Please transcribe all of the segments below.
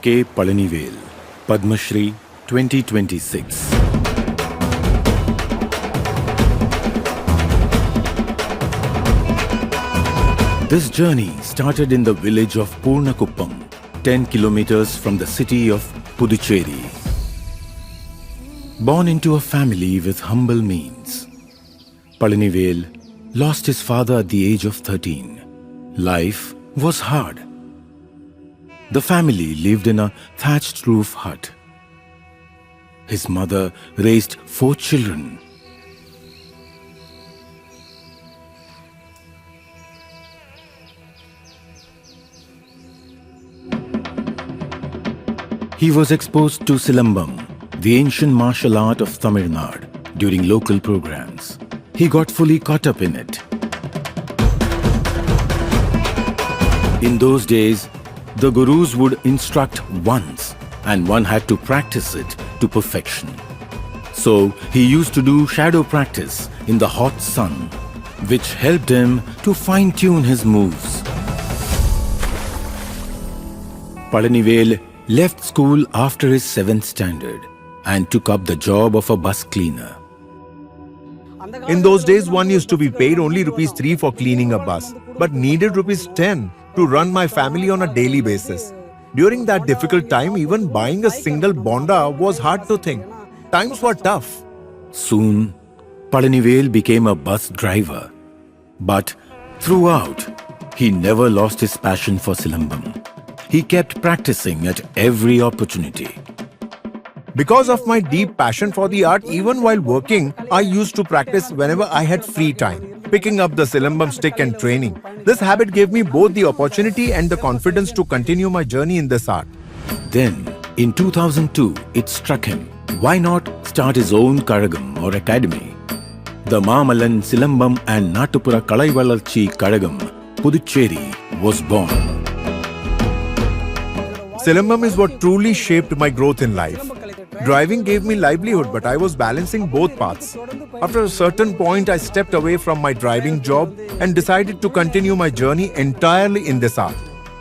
K. Palanivel, Padma Shri 2026. This journey started in the village of Purnakuppam, 10 kilometers from the city of Puducherry. Born into a family with humble means, Palanivel lost his father at the age of 13. Life was hard. The family lived in a thatched roof hut. His mother raised 4 children. He was exposed to Silambam, the ancient martial art of Tamil Nadu, during local programs. He got fully caught up in it. In those days, the gurus would instruct once and one had to practice it to perfection. So he used to do shadow practice in the hot sun, which helped him to fine-tune his moves. Palanivel left school after his 7th standard and took up the job of a bus cleaner. In those days, one used to be paid only rupees 3 for cleaning a bus, but needed rupees 10 to run my family on a daily basis. During that difficult time, even buying a single bonda was hard to think. Times were tough. Soon, Palanivel became a bus driver. But throughout, he never lost his passion for Silambam. He kept practicing at every opportunity. Because of my deep passion for the art, even while working, I used to practice whenever I had free time, picking up the Silambam stick and training. This habit gave me both the opportunity and the confidence to continue my journey in this art. Then, in 2002, it struck him, why not start his own Karagam or academy? The Mamalan Silambam and Natupura Kalaivalarchi Karagam, Puducherry, was born. Silambam is what truly shaped my growth in life. Driving gave me livelihood, but I was balancing both paths. After a certain point, I stepped away from my driving job and decided to continue my journey entirely in this art.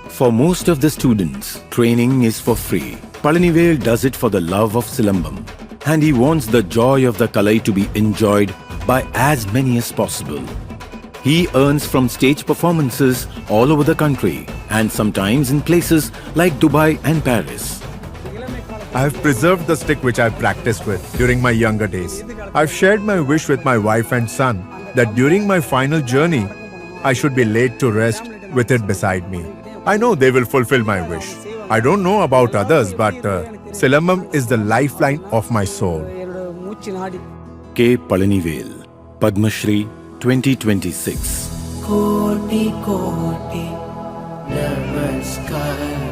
For most of the students, training is for free. Palanivel does it for the love of Silambam, and he wants the joy of the Kalai to be enjoyed by as many as possible. He earns from stage performances all over the country and sometimes in places like Dubai and Paris. I have preserved the stick which I practiced with during my younger days. I've shared my wish with my wife and son that during my final journey, I should be laid to rest with it beside me. I know they will fulfill my wish. I don't know about others, but Silambam is the lifeline of my soul. K. Palanivel, Padma Shri 2026. Koti Koti Namaskar.